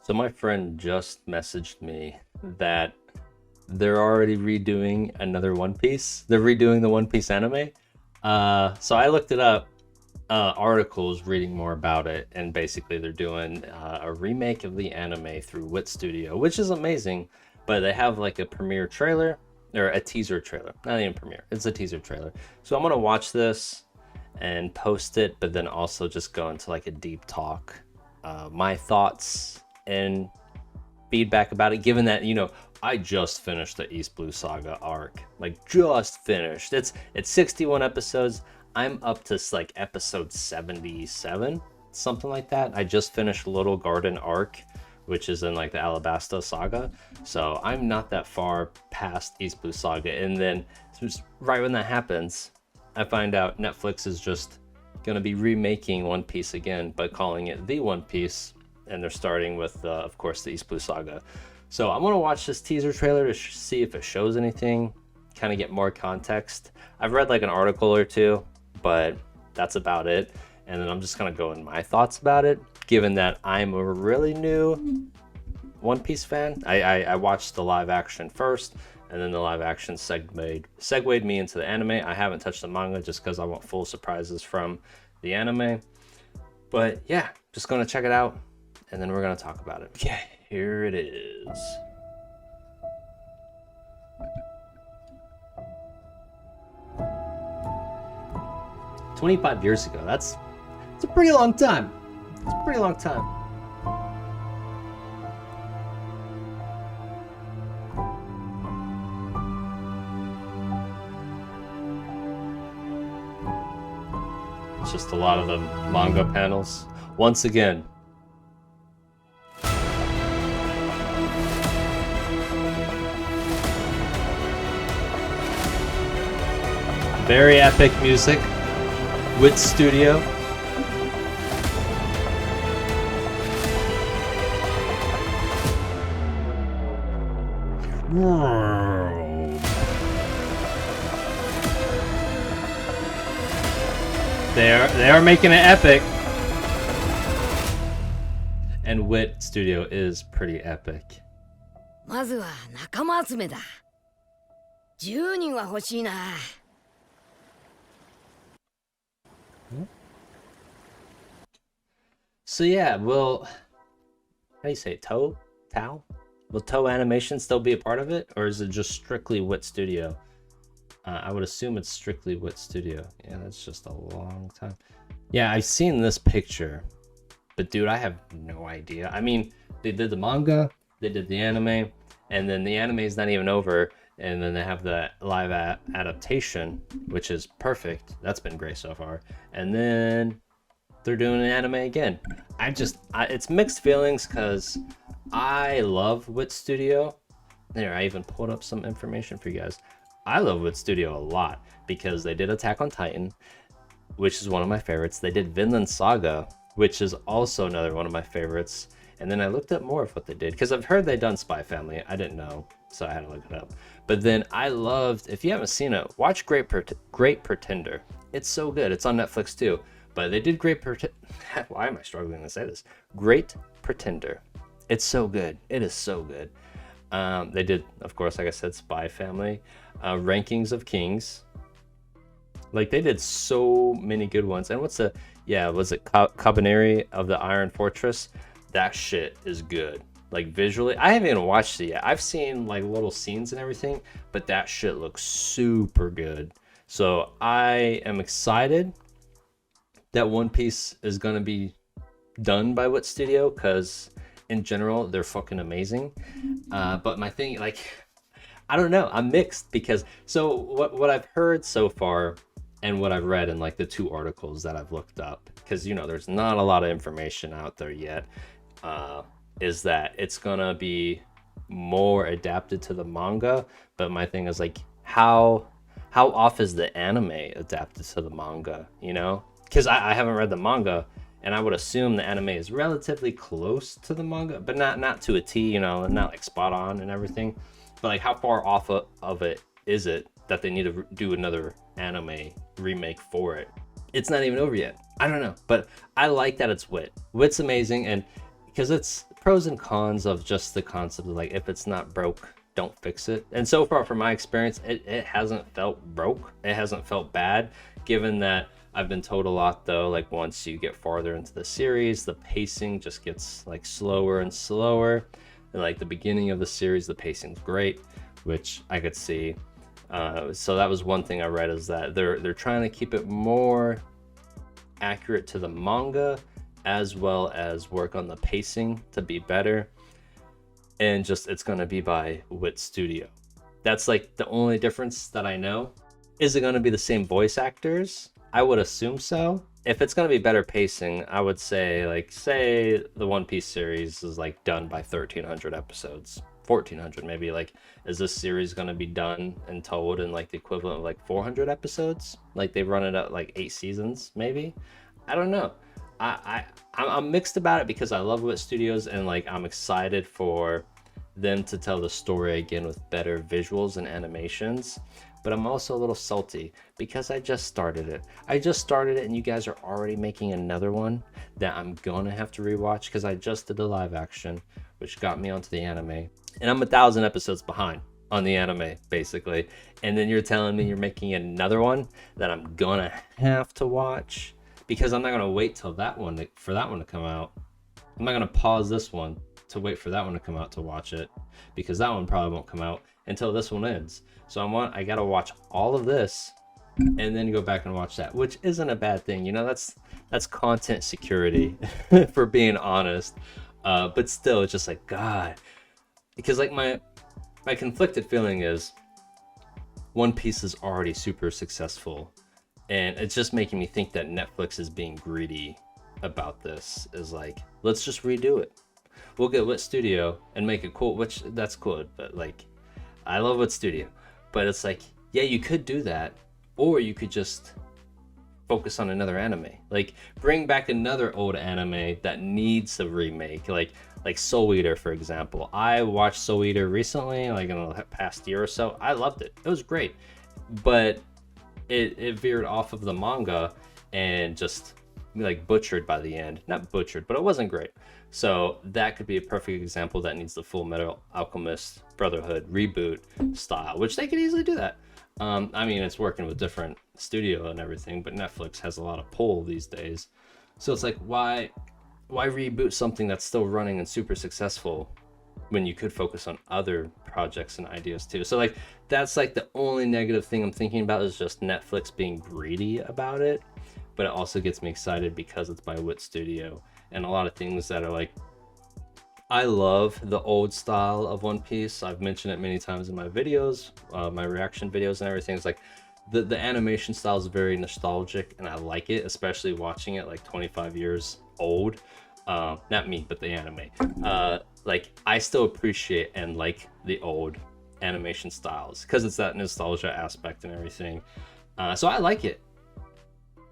So my friend just messaged me that they're already redoing another One Piece. They're redoing the One Piece anime. So I looked it up, articles reading more about it, and basically they're doing a remake of the anime through Wit Studio, which is amazing. But they have like a premiere trailer or a teaser trailer, not even premiere. It's a teaser trailer. So I'm gonna watch this and post it, but then also just go into like a deep talk, my thoughts and feedback about it, given that I just finished the East Blue Saga arc, like just finished. It's 61 episodes. I'm up to like episode 77, something like that. I just finished Little Garden arc, which is in like the Alabasta saga, so I'm not that far past East Blue Saga. And then just right when that happens, I find out Netflix is just gonna be remaking One Piece again, but calling it The One Piece, and they're starting with, of course, the East Blue Saga. So I'm gonna watch this teaser trailer to see if it shows anything, kind of get more context. I've read like an article or two, but that's about it. And then I'm just gonna go in my thoughts about it, given that I'm a really new One Piece fan. I watched the live action first, and then the live action segued me into the anime. I haven't touched the manga just because I want full surprises from the anime. But yeah, just gonna check it out, and then we're gonna talk about it. Okay, here it is. "25 years ago. It's a pretty long time. It's a pretty long time. It's just a lot of the manga panels. Once again, very epic music. Wit Studio. They are making it epic. And Wit Studio is pretty epic. まずは仲間集めだ。10人は欲しいな。So yeah, will, how do you say it? Tao? Will Toe Animation still be a part of it, or is it just strictly Wit Studio? I would assume it's strictly Wit Studio. Yeah, that's just a long time. Yeah, I've seen this picture, but dude, I have no idea. I mean, they did the manga, they did the anime, and then the anime is not even over, and then they have the live adaptation, which is perfect. That's been great so far. And then they're doing an anime again. It's mixed feelings because I love Wit Studio. There, I even pulled up some information for you guys. I love Wit Studio a lot because they did Attack on Titan, which is one of my favorites. They did Vinland Saga, which is also another one of my favorites. And then I looked up more of what they did because I've heard they'd done Spy Family. I didn't know, so I had to look it up. But then I loved, if you haven't seen it, watch Great Pretender. It's so good. It's on Netflix too. But they did why am I struggling to say this? Great Pretender. It's so good. It is so good. They did, of course, like I said, Spy Family, Rankings of Kings. Like, they did so many good ones. And was it Cabaneri of the Iron Fortress? That shit is good. Like, visually, I haven't even watched it yet. I've seen like little scenes and everything, but that shit looks super good. So I am excited that One Piece is gonna be done by Wit Studio, because in general they're fucking amazing. But my thing, like, I don't know, I'm mixed, because so what I've heard so far and what I've read in like the 2 articles that I've looked up, because there's not a lot of information out there yet, is that it's gonna be more adapted to the manga. But my thing is, like, how off is the anime adapted to the manga, because I haven't read the manga, and I would assume the anime is relatively close to the manga, but not to a T, not like spot on and everything. But like, how far off of it is it that they need to do another anime remake for it? It's not even over yet. I don't know, but I like that it's Wit. Wit's amazing, and because it's pros and cons of just the concept of like, if it's not broke, don't fix it. And so far from my experience, it hasn't felt broke. It hasn't felt bad, given that I've been told a lot though, like once you get farther into the series, the pacing just gets like slower and slower. And like the beginning of the series, the pacing's great, which I could see. So that was one thing I read, is that they're trying to keep it more accurate to the manga, as well as work on the pacing to be better. And just, it's going to be by Wit Studio. That's like the only difference that I know. Is it going to be the same voice actors? I would assume so. If it's going to be better pacing, I would say, like, say the One Piece series is like done by 1300 episodes, 1400 maybe. Like, is this series going to be done and told in like the equivalent of like 400 episodes? Like they run it out like 8 seasons maybe? I don't know. I'm mixed about it, because I love Wit Studios and like I'm excited for them to tell the story again with better visuals and animations. But I'm also a little salty because I just started it. And you guys are already making another one that I'm gonna have to rewatch, because I just did the live action, which got me onto the anime. And I'm 1,000 episodes behind on the anime, basically. And then you're telling me you're making another one that I'm gonna have to watch, because I'm not gonna wait till for that one to come out. I'm not gonna pause this one to wait for that one to come out to watch it, because that one probably won't come out until this one ends. So I gotta watch all of this and then go back and watch that, which isn't a bad thing. You know, that's content security for being honest. But still, it's just like, God, because like my conflicted feeling is One Piece is already super successful, and it's just making me think that Netflix is being greedy about this. Is like, let's just redo it. We'll get Wit Studio and make it cool, which that's cool, but like, I love Wit Studio, but it's like, yeah, you could do that, or you could just focus on another anime. Like, bring back another old anime that needs a remake, like Soul Eater, for example. I watched Soul Eater recently, like in the past year or so. I loved it. It was great, but it veered off of the manga and just like butchered by the end. Not butchered, but it wasn't great. So that could be a perfect example that needs the Full Metal Alchemist Brotherhood reboot style, which they could easily do that. I mean, it's working with different studio and everything, but Netflix has a lot of pull these days. So it's like, why reboot something that's still running and super successful when you could focus on other projects and ideas too? So like, that's like the only negative thing I'm thinking about, is just Netflix being greedy about it. But it also gets me excited because it's by Wit Studio, and a lot of things that are like, I love the old style of One Piece. I've mentioned it many times in my videos, my reaction videos and everything. It's like the animation style is very nostalgic, and I like it, especially watching it like 25 years old. Not me, but the anime. Like, I still appreciate and like the old animation styles because it's that nostalgia aspect and everything. So I like it,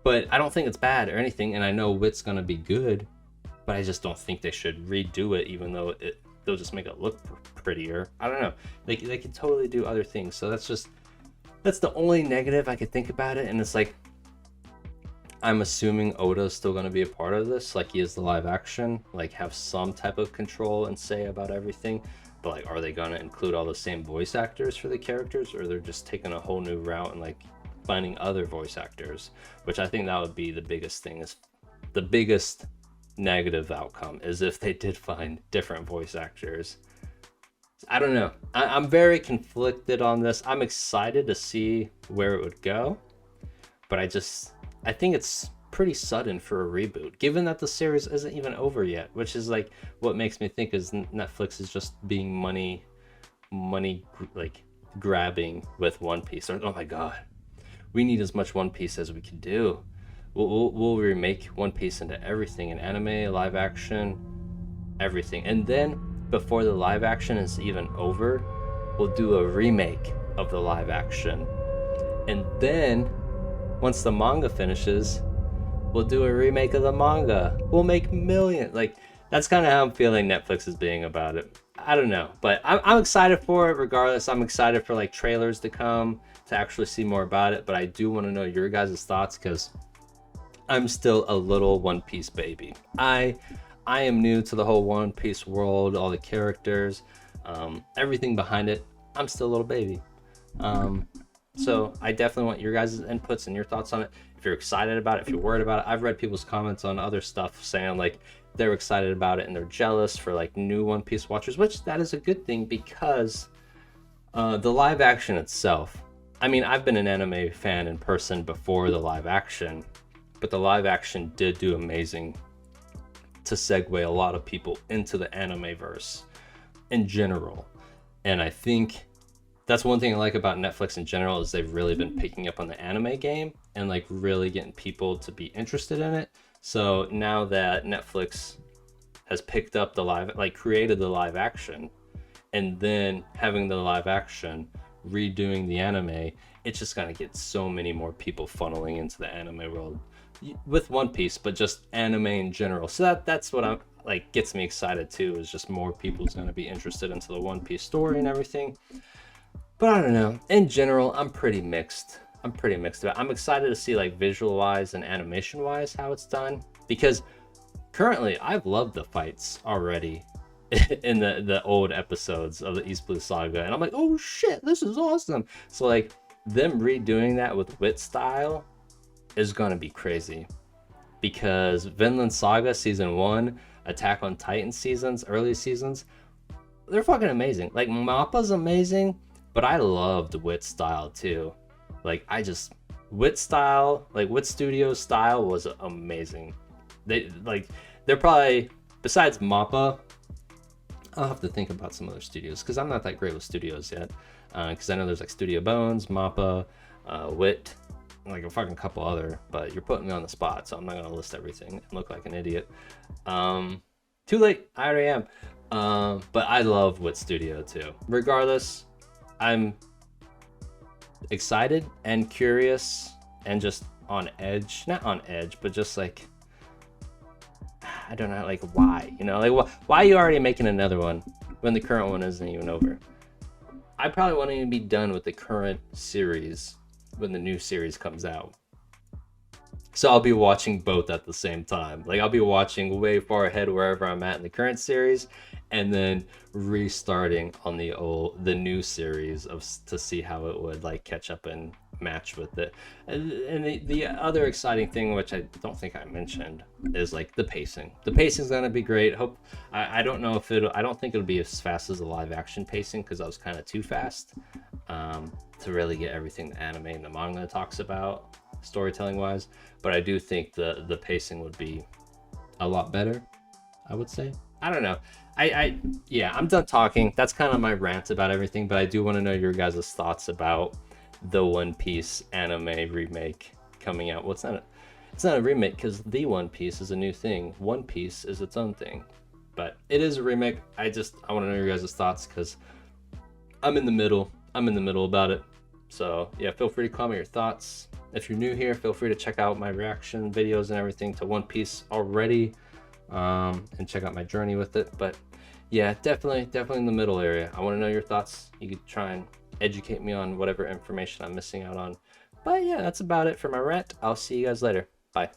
but I don't think it's bad or anything. And I know Wit's gonna be good, but I just don't think they should redo it, even though they'll just make it look prettier. I don't know. They can totally do other things. So that's the only negative I could think about it. And it's like, I'm assuming Oda's still going to be a part of this, like he is the live action, like have some type of control and say about everything. But like, are they going to include all the same voice actors for the characters, or they're just taking a whole new route and like finding other voice actors? Which I think that would be the biggest thing, is the biggest negative outcome, is if they did find different voice actors. I don't know. I'm very conflicted on this. I'm excited to see where it would go, but I think it's pretty sudden for a reboot, given that the series isn't even over yet, which is like what makes me think is Netflix is just being money like grabbing with One Piece. Or, oh my God, we need as much One Piece as we can do. We'll remake One Piece into everything, in anime, live action, everything. And then before the live action is even over, we'll do a remake of the live action. And then once the manga finishes, we'll do a remake of the manga. We'll make millions. Like, that's kind of how I'm feeling Netflix is being about it. I don't know, but I'm excited for it regardless. I'm excited for like trailers to come to actually see more about it. But I do want to know your guys' thoughts, because I'm still a little One Piece baby. I I am new to the whole One Piece world, all the characters, everything behind it. I'm still a little baby. So I definitely want your guys' inputs and your thoughts on it. If you're excited about it, if you're worried about it. I've read people's comments on other stuff saying like they're excited about it and they're jealous for like new One Piece watchers, which that is a good thing because the live action itself, I mean, I've been an anime fan in person before the live action, but the live action did do amazing to segue a lot of people into the anime verse in general. And I think that's one thing I like about Netflix in general is they've really been picking up on the anime game and like really getting people to be interested in it. So now that Netflix has picked up the live, like created the live action and then having the live action redoing the anime, it's just gonna get so many more people funneling into the anime world with One Piece, but just anime in general. So that's what I'm like gets me excited too, is just more people's gonna be interested into the One Piece story and everything. But I don't know. In general, I'm pretty mixed. I'm excited to see like visual wise and animation wise how it's done, because currently I've loved the fights already in the old episodes of the East Blue Saga, and I'm like, oh shit, this is awesome. So like them redoing that with Wit style is gonna be crazy, because Vinland Saga season 1, Attack on Titan seasons, early seasons, they're fucking amazing. Like Mappa's amazing, but I loved Wit style too. Like Wit style, like Wit Studio style was amazing. They're probably, besides Mappa, I'll have to think about some other studios because I'm not that great with studios yet. Because I know there's like Studio Bones, Mappa, Wit, like a fucking couple other, but you're putting me on the spot, so I'm not gonna list everything and look like an idiot. Too late, I already am. But I love Wit Studio too. Regardless, I'm excited and curious and just on edge. Not on edge, but just like, I don't know, like why? You know, like why are you already making another one when the current one isn't even over? I probably won't even be done with the current series when the new series comes out. So I'll be watching both at the same time. Like I'll be watching way far ahead wherever I'm at in the current series, and then restarting on the new series to see how it would like catch up and match with it. And the other exciting thing, which I don't think I mentioned, is like the pacing. The pacing is gonna be great. I don't know if I don't think it'll be as fast as the live action pacing, because I was kind of too fast to really get everything the anime and the manga talks about storytelling wise. But I do think the pacing would be a lot better, I would say. I don't know. Yeah, I'm done talking. That's kind of my rant about everything, but I do want to know your guys' thoughts about the One Piece anime remake coming out. Well, it's not a remake because the One Piece is a new thing. One Piece is its own thing, but it is a remake. I want to know your guys' thoughts because I'm in the middle about it. So yeah, feel free to comment your thoughts. If you're new here, feel free to check out my reaction videos and everything to One Piece already, and check out my journey with it. But yeah, definitely in the middle area. I want to know your thoughts. You could try and educate me on whatever information I'm missing out on. But yeah, that's about it for my rant. I'll see you guys later. Bye.